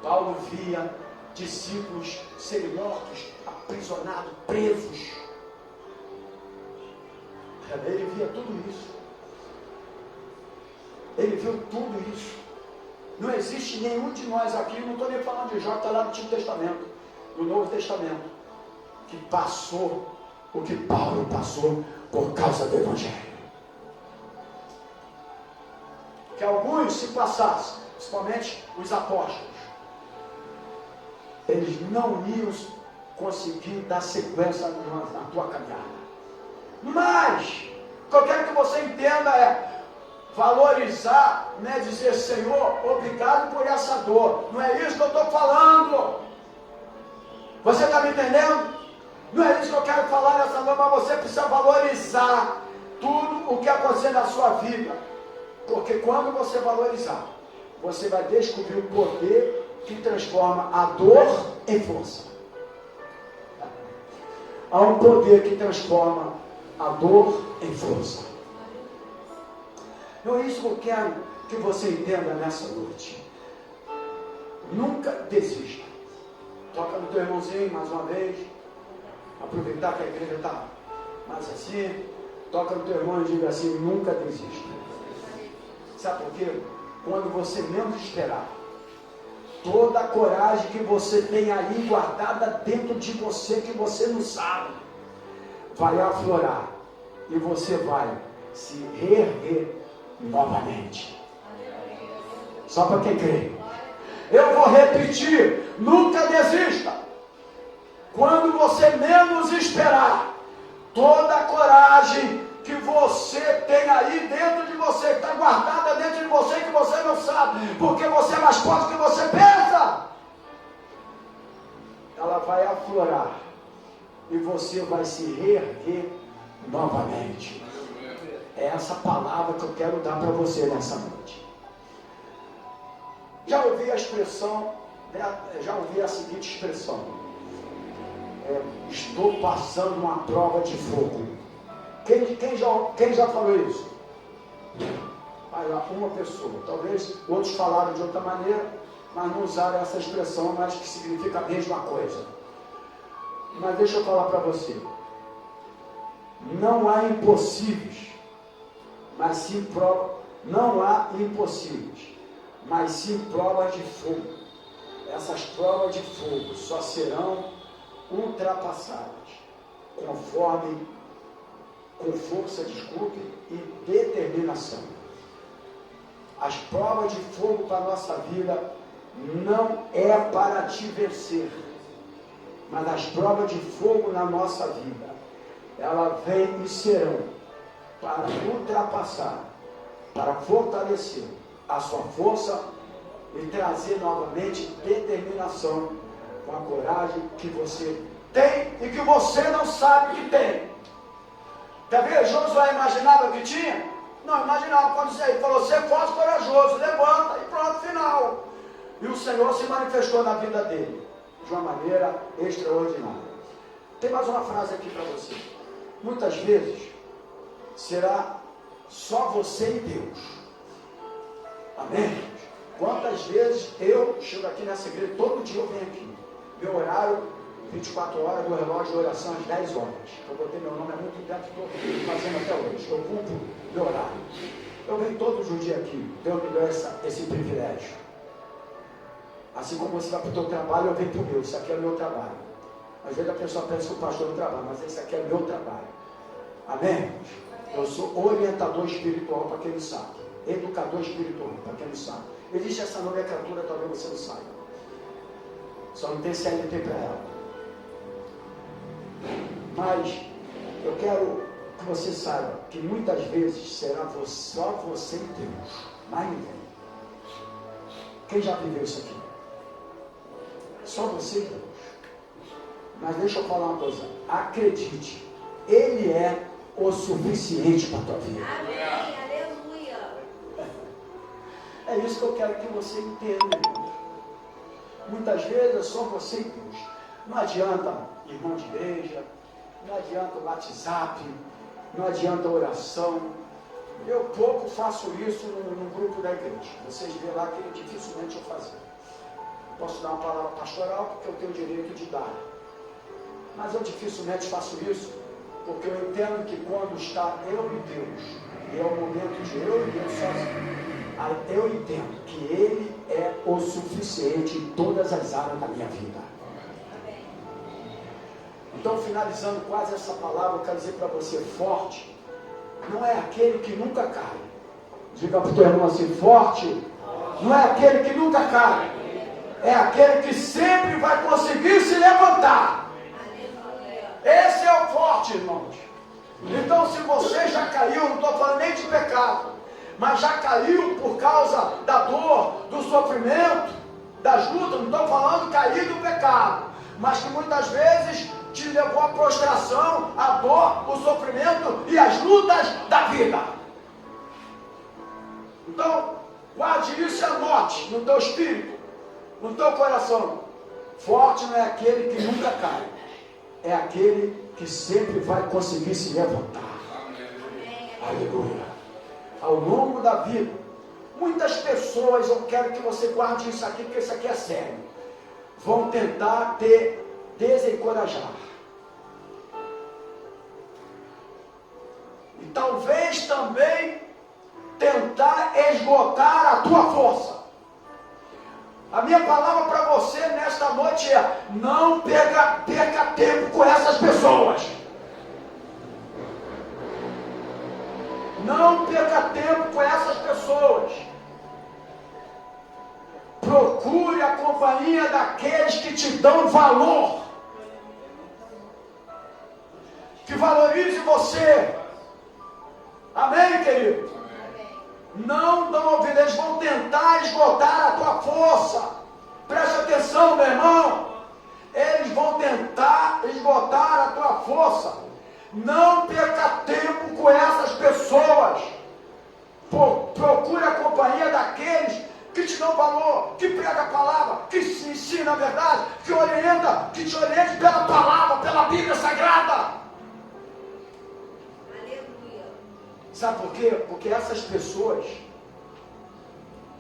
Paulo via discípulos serem mortos, aprisionados, presos. Ele via tudo isso. Ele viu tudo isso. Não existe nenhum de nós aqui, não estou nem falando de Jó, está lá no Antigo Testamento, no Novo Testamento, que passou o que Paulo passou por causa do Evangelho. Que alguns se passassem, principalmente os apóstolos, eles não iam conseguir dar sequência na tua caminhada. Mas, o que eu quero que você entenda é valorizar, né, dizer, Senhor, obrigado por essa dor. Não é isso que eu estou falando. Você está me entendendo? Não é isso que eu quero falar nessa dor, mas você precisa valorizar tudo o que acontecer na sua vida. Porque quando você valorizar, você vai descobrir o poder que transforma a dor em força. Há um poder que transforma a dor em força. Então é isso que eu quero que você entenda nessa noite. Nunca desista. Toca no teu irmãozinho mais uma vez. Aproveitar que a igreja está mais assim. Toca no teu irmão e diga assim, nunca desista. Sabe por quê? Quando você menos esperar, toda a coragem que você tem aí guardada dentro de você, que você não sabe, vai aflorar. E você vai se reerguer novamente. Só para quem crê. Eu vou repetir, nunca desista. Quando você menos esperar, toda a coragem que você tem aí dentro de você, que está guardada dentro de você, que você não sabe, porque você é mais forte do que você pensa, ela vai aflorar e você vai se reerguer novamente. É essa palavra que eu quero dar para você nessa noite. Já ouvi a expressão, já ouvi a seguinte expressão: estou passando uma prova de fogo. Quem já falou isso? Uma pessoa. Talvez outros falaram de outra maneira, mas não usaram essa expressão, mas que significa a mesma coisa. Mas deixa eu falar para você. Não há impossíveis, mas sim não há impossíveis, mas sim provas de fogo. Essas provas de fogo só serão ultrapassadas com força, e determinação. As provas de fogo para a nossa vida não é para te vencer, mas as provas de fogo na nossa vida, elas vêm e serão para ultrapassar, para fortalecer a sua força e trazer novamente determinação com a coragem que você tem e que você não sabe que tem. Quer ver? Josué imaginava que tinha? Não, imaginava. Quando ele falou, você é forte e corajoso, levanta e pronto, final. E o Senhor se manifestou na vida dele de uma maneira extraordinária. Tem mais uma frase aqui para você. Muitas vezes será só você e Deus. Amém? Quantas vezes eu chego aqui nessa igreja, todo dia eu venho aqui. Meu horário, 24 horas, meu relógio de oração às 10 horas. Eu botei meu nome há muito tempo, estou fazendo até hoje. Eu cumpro meu horário. Eu venho todos os dias aqui. Deus me deu esse privilégio. Assim como você vai para o teu trabalho, eu venho para o meu. Isso aqui é o meu trabalho. Às vezes a pessoa pensa que o pastor não trabalha, mas esse aqui é o meu trabalho. Amém? Eu sou orientador espiritual, para quem não sabe. Educador espiritual, para quem não sabe. Existe essa nomenclatura, talvez você não saiba. Só não tem CLT para ela. Mas eu quero que você saiba que muitas vezes será só você e Deus, mais ninguém. Quem já viveu isso aqui? Só você e Deus. Mas deixa eu falar uma coisa. Acredite, Ele é o suficiente para a tua vida. Amém, aleluia. É isso que eu quero que você entenda, irmão. Muitas vezes é só você e Deus. Não adianta irmão de igreja, não adianta o WhatsApp, não adianta a oração. Eu pouco faço isso no grupo da igreja. Vocês vêem lá que dificilmente eu fazia. Posso dar uma palavra pastoral porque eu tenho o direito de dar. Mas eu dificilmente faço isso porque eu entendo que quando está eu e Deus, e é o momento de eu e Deus sozinho, aí eu entendo que Ele é o suficiente em todas as áreas da minha vida. Então, finalizando quase essa palavra, eu quero dizer para você, forte não é aquele que nunca cai. Diga para o teu irmão assim, forte não é aquele que nunca cai. É aquele que sempre vai conseguir se levantar. Esse é o forte, irmãos. Então, se você já caiu, não estou falando nem de pecado, mas já caiu por causa da dor, do sofrimento, das lutas, não estou falando cair do pecado, mas que muitas vezes te levou à prostração, à dor, o sofrimento e as lutas da vida. Então, guarde isso e anote no teu espírito, no teu coração. Forte não é aquele que nunca cai, é aquele que sempre vai conseguir se levantar. Aleluia. Ao longo da vida, muitas pessoas, eu quero que você guarde isso aqui, porque isso aqui é sério, vão tentar te desencorajar. E talvez também tentar esgotar a tua força. A minha palavra para você nesta noite é: não perca tempo com essas pessoas. Não perca tempo com essas pessoas. Procure a companhia daqueles que te dão valor, que valorize você. Amém, querido? Não dão ouvido, eles vão tentar esgotar a tua força. Preste atenção, meu irmão. Eles vão tentar esgotar a tua Não perca tempo com essas pessoas. Procure a companhia daqueles que te dão valor, que prega a palavra, que te ensina a verdade, que te oriente pela palavra, pela Bíblia Sagrada. Aleluia. Sabe por quê? Porque essas pessoas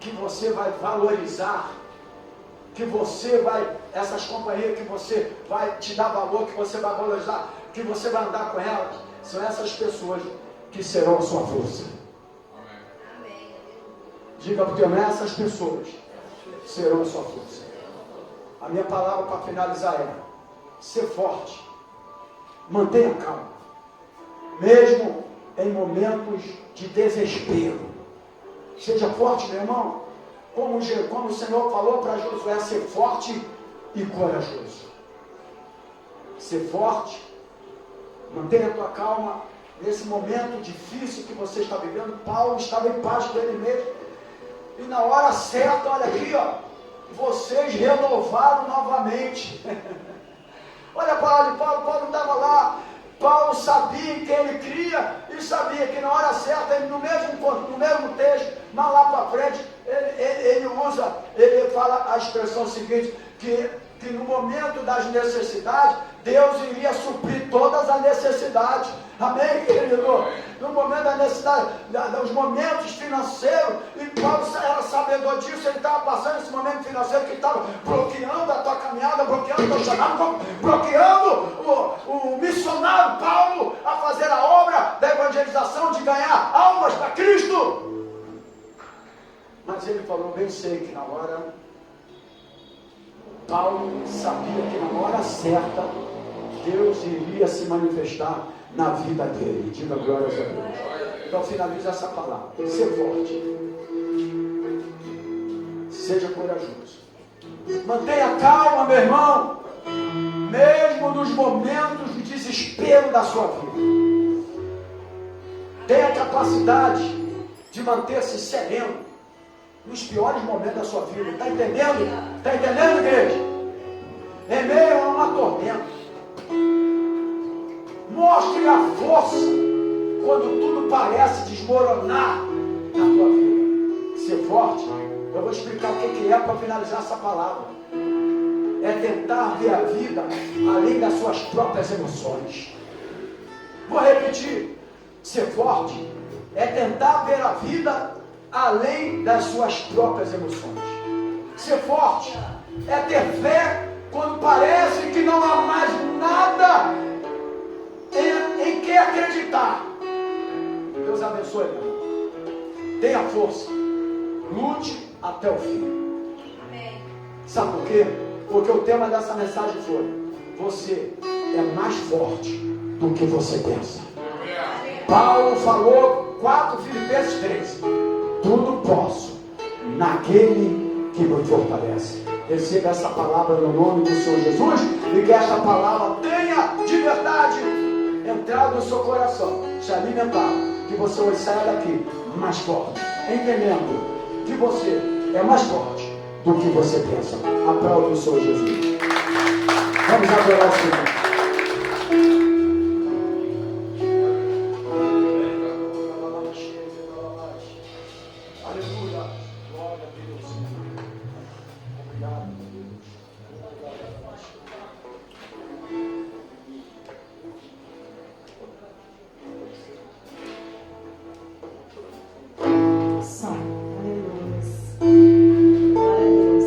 que você vai valorizar, essas companhias que você vai te dar valor, que você vai valorizar, que você vai andar com elas, são essas pessoas que serão a sua força. Amém. Diga para o teu irmão, essas pessoas serão a sua força. A minha palavra para finalizar é: ser forte, mantenha calma, mesmo em momentos de desespero. Seja forte, meu irmão. Como o Senhor falou para Josué, ser forte e corajoso. Ser forte, mantenha a tua calma. Nesse momento difícil que você está vivendo, Paulo estava em paz com ele mesmo. E na hora certa, olha aqui, ó, vocês renovaram novamente. Olha Paulo estava lá. Paulo sabia em quem ele cria e sabia que na hora certa, ele, no mesmo texto, mas lá para frente, ele fala a expressão seguinte, que no momento das necessidades, Deus iria suprir todas as necessidades. Amém, querido? No momento da necessidade, dos momentos financeiros, e Paulo era sabedor disso, ele estava passando esse momento financeiro que estava bloqueando a tua caminhada, bloqueando o teu chamado, bloqueando o missionário Paulo a fazer a obra da evangelização, de ganhar almas para Cristo. Mas ele falou: bem sei que na hora, Paulo sabia que na hora certa, Deus iria se manifestar na vida dele. Diga glórias a Deus. Então finaliza essa palavra: ser forte, seja corajoso, mantenha calma, meu irmão, mesmo nos momentos de desespero da sua vida. Tenha a capacidade de manter-se sereno nos piores momentos da sua vida. Está entendendo? Está entendendo, igreja? Em meio a uma tormenta, mostre a força quando tudo parece desmoronar na tua vida. Ser forte, eu vou explicar o que é para finalizar essa palavra. É tentar ver a vida além das suas próprias emoções. Vou repetir: ser forte é tentar ver a vida além das suas próprias emoções. Ser forte é ter fé quando parece que não há mais nada em que acreditar. Deus abençoe, meu irmão. Tenha força, lute até o fim. Amém. Sabe por quê? Porque o tema dessa mensagem foi: você é mais forte do que você pensa. Paulo falou 4 Filipenses 13: tudo posso naquele que me fortalece. Receba essa palavra no nome do Senhor Jesus, e que essa palavra tenha de verdade entrado no seu coração, se alimentado, que você vai sair daqui mais forte, entendendo que você é mais forte do que você pensa. Aplauda o Senhor Jesus. Vamos adorar o Senhor. Aleluia. Glória a Deus. Obrigado, Deus. Som. Aleluia. Glória a Deus.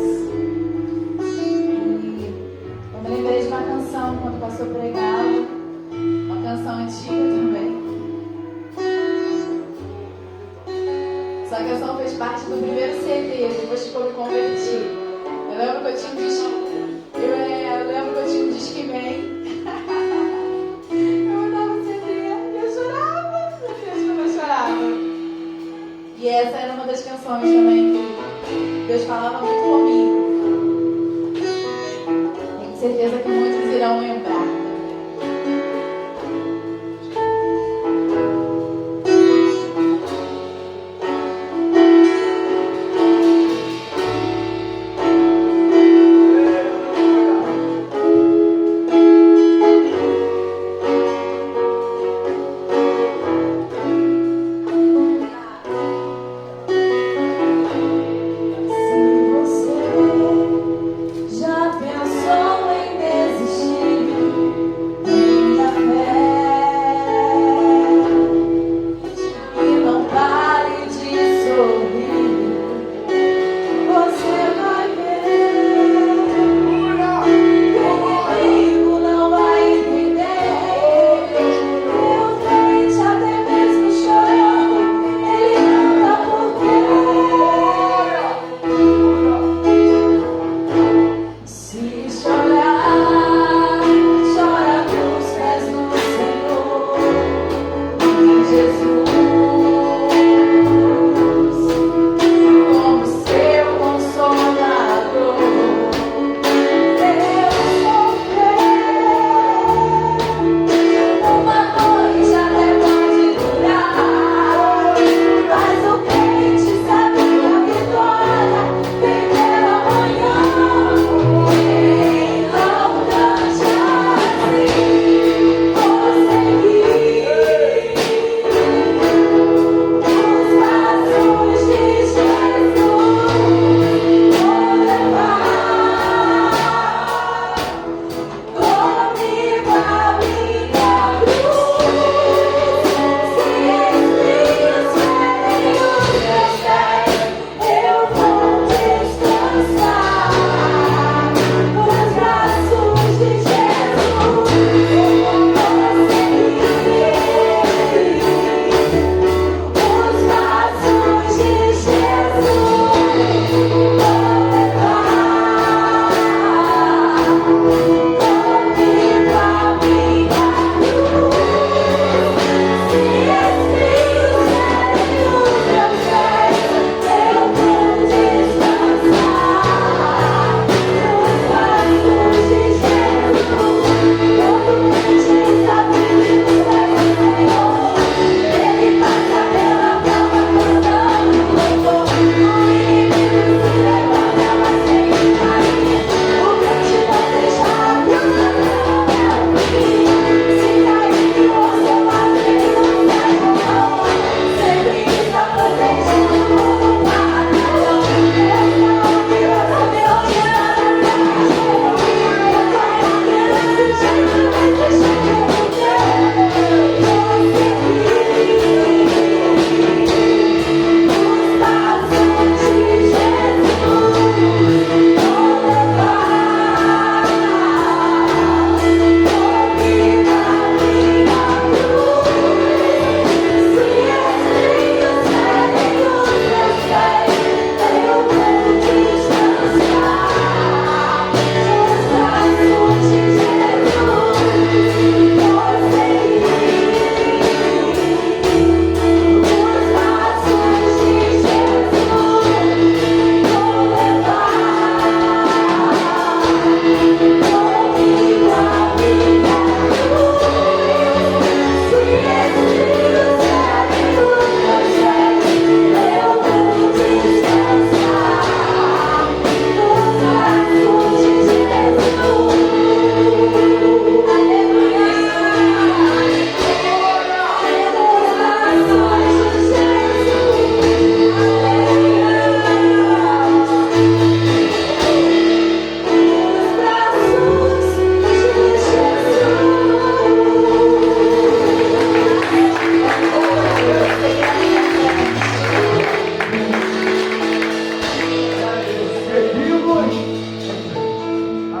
Eu me lembrei de uma canção quando passou pregá-la, uma canção antiga também. Essa canção fez parte do primeiro CD, depois que eu me converti. Eu lembro que eu tinha um Discman. Eu botava o CD e eu chorava. Meu Deus, como eu chorava. E essa era uma das canções também que Deus falava muito comigo. Tenho certeza que muitos irão lembrar.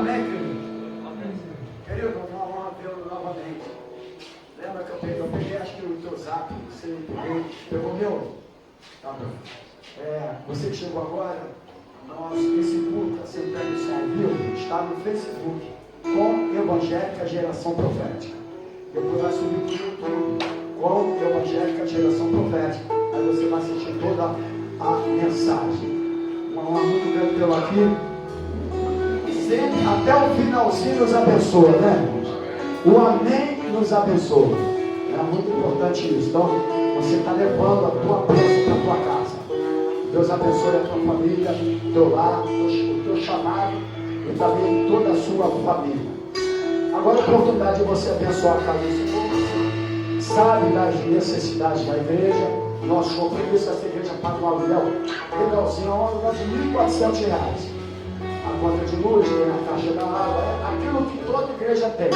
Amém, querido? Querido, uma honra vê-lo novamente. Lembra que eu peguei acho que o teu zap, você pegou o meu? Tá bom. Você que chegou agora, esse culto, a Assembleia ao Vivo, está no Facebook, com Evangélica Geração Profética. Depois vai subir no YouTube, com Evangélica Geração Profética. Aí você vai assistir toda a mensagem. Uma honra muito grande pelo aqui. Sempre, até o finalzinho nos abençoa, né, irmãos? O amém nos abençoa. É muito importante isso. Então, você está levando a tua bênção para a tua casa. Deus abençoe a tua família, teu lar, o teu chamado e também toda a sua família. Agora a oportunidade de você abençoar a casa do Senhor. Você sabe das necessidades da igreja. Nós compramos essa igreja paga um aluguel legalzinho, de R$1.400. A conta de luz, tem a caixa da água, aquilo que toda igreja tem.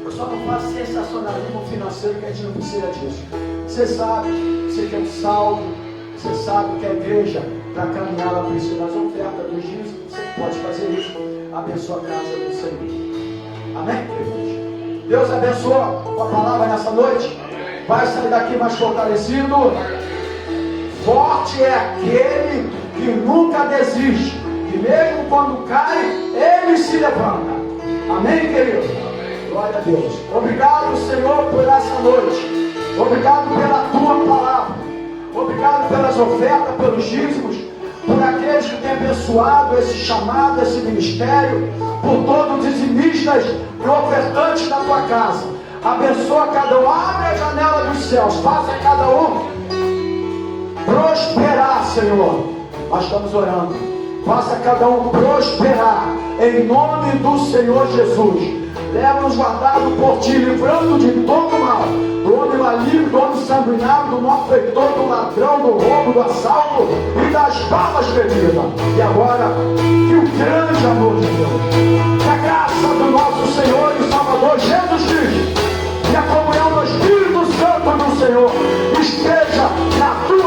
Eu só não faço sensacionalismo financeiro, que a gente não precisa disso. Você sabe, você tem um saldo, você sabe que a igreja, para caminhar, ela precisa das ofertas, dos dízimos, você pode fazer isso. Abençoa a casa do Senhor. Amém, queridos? Deus abençoa com a palavra nessa noite. Vai sair daqui mais fortalecido. Forte é aquele que nunca desiste. E mesmo quando cai, ele se levanta. Amém, querido? Glória a Deus. Obrigado, Senhor, por essa noite. Obrigado pela tua palavra. Obrigado pelas ofertas, pelos dízimos, por aqueles que têm abençoado esse chamado, esse ministério, por todos os dizimistas e ofertantes da tua casa. Abençoa cada um, abre a janela dos céus, faça cada um prosperar, Senhor. Nós estamos orando. Faça cada um prosperar, em nome do Senhor Jesus. Leva-nos guardado por ti, livrando de todo mal, do homem maligno, do homem sanguinário, do malfeitor, do ladrão, do roubo, do assalto e das balas feridas. E agora, que o grande amor de Deus, que a graça do nosso Senhor e Salvador Jesus Cristo e a comunhão do Espírito Santo do Senhor esteja na tua